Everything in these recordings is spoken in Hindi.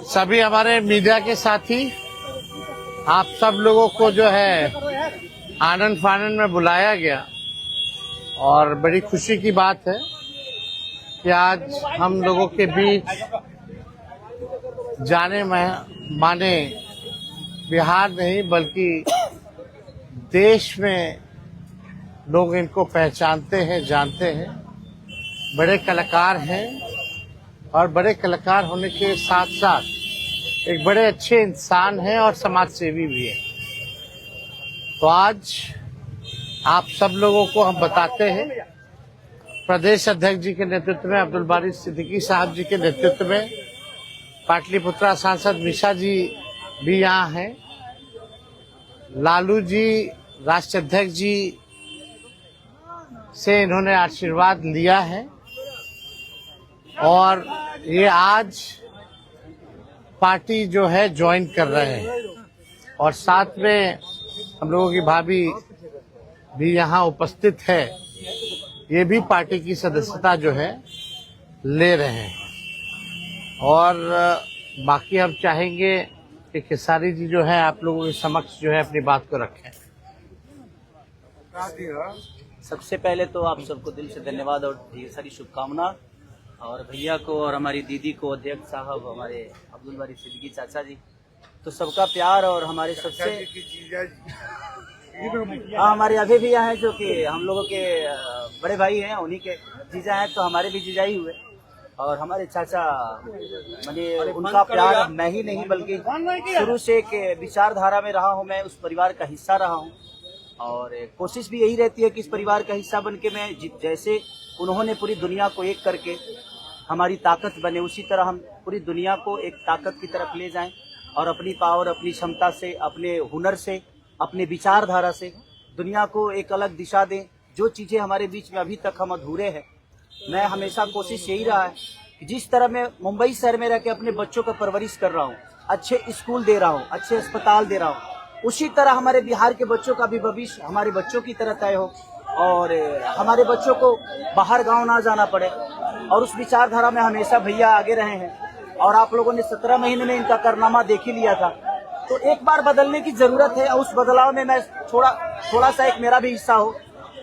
सभी हमारे मीडिया के साथी, आप सब लोगों को जो है आनंद फानंद में बुलाया गया और बड़ी खुशी की बात है कि आज हम लोगों के बीच जाने माने बिहार नहीं बल्कि देश में लोग इनको पहचानते हैं, जानते हैं। बड़े कलाकार हैं और बड़े कलाकार होने के साथ साथ एक बड़े अच्छे इंसान हैं और समाज सेवी भी हैं। तो आज आप सब लोगों को हम बताते हैं, प्रदेश अध्यक्ष जी के नेतृत्व में, अब्दुल बारी सिद्दीकी साहब जी के नेतृत्व में, पाटलिपुत्रा सांसद मिशा जी भी यहाँ हैं, लालू जी राष्ट्रीय अध्यक्ष जी से इन्होंने आशीर्वाद लिया है और ये आज पार्टी जो है ज्वाइन कर रहे हैं और साथ में हम लोगों की भाभी भी यहाँ उपस्थित है, ये भी पार्टी की सदस्यता जो है ले रहे हैं। और बाकी हम चाहेंगे कि खेसारी जी जो है आप लोगों के समक्ष जो है अपनी बात को रखें। सबसे पहले तो आप सबको दिल से धन्यवाद और ढेर सारी शुभकामना, और भैया को और हमारी दीदी को, अध्यक्ष साहब, हमारे अब्दुल बारी सिद्दीकी चाचा जी, तो सबका प्यार और हमारे सबसे हमारे अभी भी यहाँ हैं जो कि हम लोगों के बड़े भाई हैं, उन्हीं के जीजा हैं, तो हमारे भी जीजा ही हुए। और हमारे चाचा मैंने उनका प्यार मैं ही नहीं बल्कि शुरू से एक विचारधारा में रहा हूँ, मैं उस परिवार का हिस्सा रहा हूँ और कोशिश भी यही रहती है कि इस परिवार का हिस्सा बन के मैं जैसे उन्होंने पूरी दुनिया को एक करके हमारी ताकत बने, उसी तरह हम पूरी दुनिया को एक ताकत की तरफ ले जाएं और अपनी पावर, अपनी क्षमता से, अपने हुनर से, अपने विचारधारा से दुनिया को एक अलग दिशा दें। जो चीज़ें हमारे बीच में अभी तक हम अधूरे हैं, मैं हमेशा कोशिश यही रहा है कि जिस तरह मैं मुंबई शहर में रह के अपने बच्चों का परवरिश कर रहा हूँ, अच्छे स्कूल दे रहा हूँ, अच्छे अस्पताल दे रहा हूँ, उसी तरह हमारे बिहार के बच्चों का भी भविष्य हमारे बच्चों की तरह तय हो और हमारे बच्चों को बाहर गांव ना जाना पड़े। और उस विचारधारा में हमेशा भैया आगे रहे हैं और आप लोगों ने 17 महीने में इनका कारनामा देख ही लिया था। तो एक बार बदलने की जरूरत है और उस बदलाव में मैं थोड़ा सा एक मेरा भी हिस्सा हो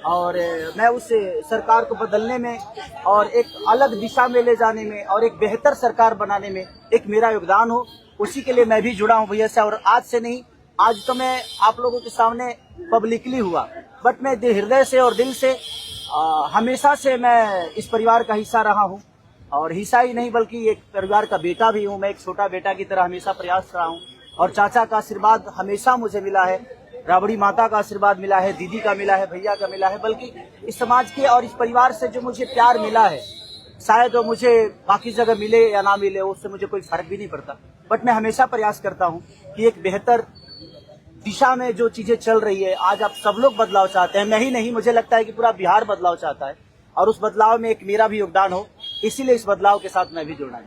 और मैं उस सरकार को बदलने में और एक अलग दिशा में ले जाने में और एक बेहतर सरकार बनाने में एक मेरा योगदान हो, उसी के लिए मैं भी जुड़ा हूँ भैया से। और आज से नहीं, आज तो मैं आप लोगों के सामने पब्लिकली हुआ, बट मैं हृदय से और दिल से हमेशा से मैं इस परिवार का हिस्सा रहा हूँ और हिस्सा ही नहीं बल्कि एक परिवार का बेटा भी हूँ। मैं एक छोटा बेटा की तरह हमेशा प्रयास रहा हूँ और चाचा का आशीर्वाद हमेशा मुझे मिला है, राबड़ी माता का आशीर्वाद मिला है, दीदी का मिला है, भैया का मिला है, बल्कि इस समाज के और इस परिवार से जो मुझे प्यार मिला है, शायद वो मुझे बाकी जगह मिले या ना मिले, उससे मुझे कोई फर्क भी नहीं पड़ता। बट मैं हमेशा प्रयास करता हूँ कि एक बेहतर दिशा में जो चीजें चल रही है, आज आप सब लोग बदलाव चाहते हैं, मैं ही नहीं, मुझे लगता है कि पूरा बिहार बदलाव चाहता है और उस बदलाव में एक मेरा भी योगदान हो, इसीलिए इस बदलाव के साथ मैं भी जुड़ना है।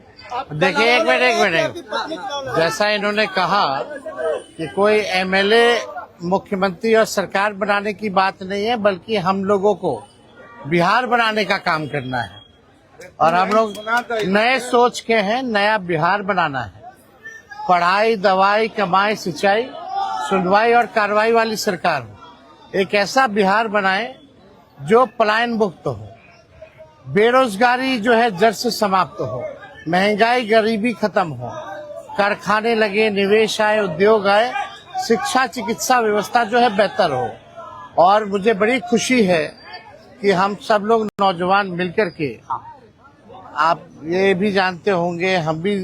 देखिए एक मिनट, जैसा इन्होंने कहा कि कोई एमएलए मुख्यमंत्री और सरकार बनाने की बात नहीं है बल्कि हम लोगों को बिहार बनाने का काम करना है और हम लोग नए सोच के हैं, नया बिहार बनाना है। पढ़ाई, दवाई, कमाई, सिंचाई, सुनवाई और कार्रवाई वाली सरकार हो, एक ऐसा बिहार बनाए जो पलायन मुक्त हो, बेरोजगारी जो है जड़ से समाप्त हो, महंगाई गरीबी खत्म हो, कारखाने लगे, निवेश आए, उद्योग आए, शिक्षा चिकित्सा व्यवस्था जो है बेहतर हो। और मुझे बड़ी खुशी है कि हम सब लोग नौजवान मिलकर के, आप ये भी जानते होंगे, हम भी,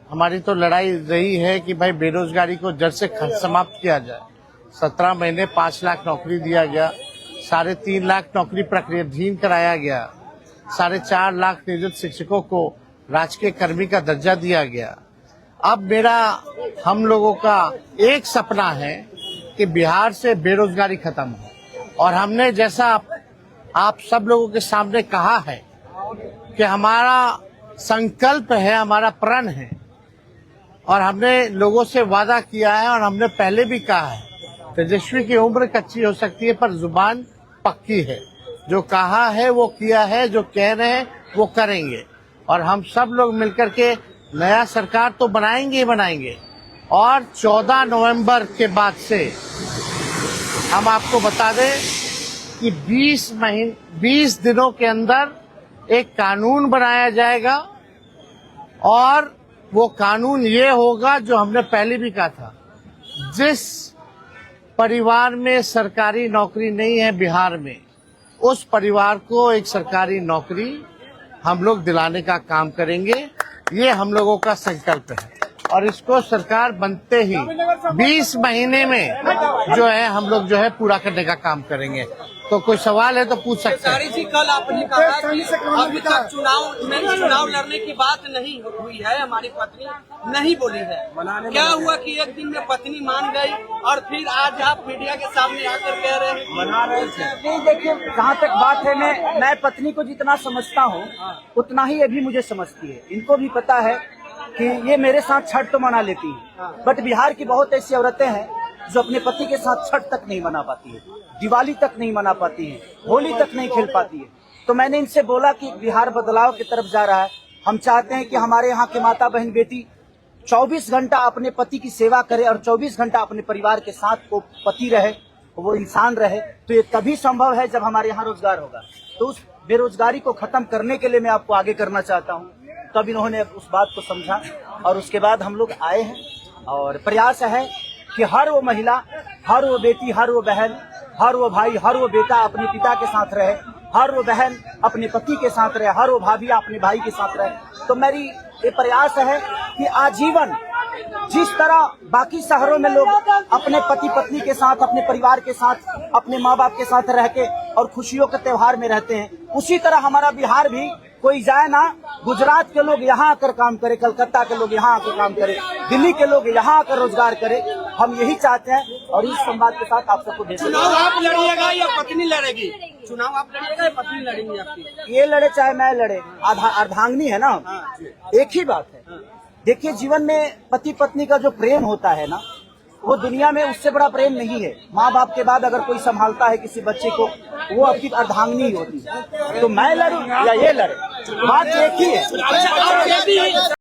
हमारी तो लड़ाई रही है कि भाई बेरोजगारी को जड़ से समाप्त किया जाए। 17 महीने 5 लाख नौकरी दिया गया, 3.5 लाख नौकरी प्रक्रियाधीन कराया गया, 4.5 लाख नियोजित शिक्षकों को राजकीय कर्मी का दर्जा दिया गया। अब हम लोगों का एक सपना है कि बिहार से बेरोजगारी खत्म हो और हमने जैसा आप सब लोगों के सामने कहा है कि हमारा संकल्प है, हमारा प्रण है और हमने लोगों से वादा किया है और हमने पहले भी कहा है, तेजस्वी की उम्र कच्ची हो सकती है पर जुबान पक्की है। जो कहा है वो किया है, जो कह रहे हैं वो करेंगे और हम सब लोग मिलकर के नया सरकार तो बनाएंगे ही बनाएंगे। और 14 नवंबर के बाद से हम आपको बता दें कि 20 दिनों के अंदर एक कानून बनाया जाएगा और वो कानून ये होगा जो हमने पहले भी कहा था, जिस परिवार में सरकारी नौकरी नहीं है बिहार में, उस परिवार को एक सरकारी नौकरी हम लोग दिलाने का काम करेंगे। ये हम लोगों का संकल्प है और इसको सरकार बनते ही 20 महीने में जो है हम लोग जो है पूरा करने का काम करेंगे। तो कोई सवाल है तो पूछ सकते हैं। खेसारी जी, कल आपने कहा कि अभी तक चुनाव लड़ने की बात नहीं हुई है, हमारी पत्नी नहीं बोली है। क्या हुआ कि एक दिन में पत्नी मान गई और फिर आज आप मीडिया के सामने आकर कह रहे हैं मना रहे थे? नहीं, देखिए, जहाँ तक बात है, मैं पत्नी को जितना समझता हूँ उतना ही ये भी मुझे समझती है। इनको भी पता है कि ये मेरे साथ छठ तो मना लेती है, बट बिहार की बहुत ऐसी औरतें हैं जो अपने पति के साथ छठ तक नहीं मना पाती है, दिवाली तक नहीं मना पाती है, होली तक नहीं खेल पाती है। तो मैंने इनसे बोला कि बिहार बदलाव की तरफ जा रहा है। हम चाहते हैं कि हमारे यहाँ के माता बहन बेटी 24 घंटा अपने पति की सेवा करे और 24 घंटा अपने परिवार के साथ वो पति रहे, वो इंसान रहे। तो ये तभी संभव है जब हमारे यहाँ रोजगार होगा। तो उस बेरोजगारी को खत्म करने के लिए मैं आपको आगे करना चाहता हूँ। तब इन्होंने उस बात को समझा और उसके बाद हम लोग आए हैं और प्रयास है कि हर वो महिला, हर वो बेटी, हर वो बहन, हर वो भाई, हर वो बेटा अपने पिता के साथ रहे, हर वो बहन अपने पति के साथ रहे, हर वो भाभी अपने भाई के साथ रहे। तो मेरी ये प्रयास है कि आजीवन जिस तरह बाकी शहरों में लोग अपने पति पत्नी के साथ, अपने परिवार के साथ, अपने माँ बाप के साथ रह के और खुशियों के त्योहार में रहते हैं, उसी तरह हमारा बिहार भी कोई जाए ना, गुजरात के लोग यहाँ आकर काम करे, कलकत्ता के लोग यहाँ आकर काम करे, दिल्ली के लोग यहाँ आकर रोजगार करे। हम यही चाहते हैं और इस संवाद के साथ आप सबको भेज। चुनाव आप लड़िएगा या पत्नी लड़ेगी? चुनाव आप लड़िएगा या पत्नी लड़ेंगी आपकी? ये लड़े चाहे मैं लड़े, अर्धांगिनी है ना, एक ही बात है। देखिए, जीवन में पति पत्नी का जो प्रेम होता है ना, वो दुनिया में उससे बड़ा प्रेम नहीं है। माँ बाप के बाद अगर कोई संभालता है किसी बच्चे को, वो आपकी अर्धांगिनी ही होती है। तो मैं लड़ूं या ये लड़े, बात एक ही है।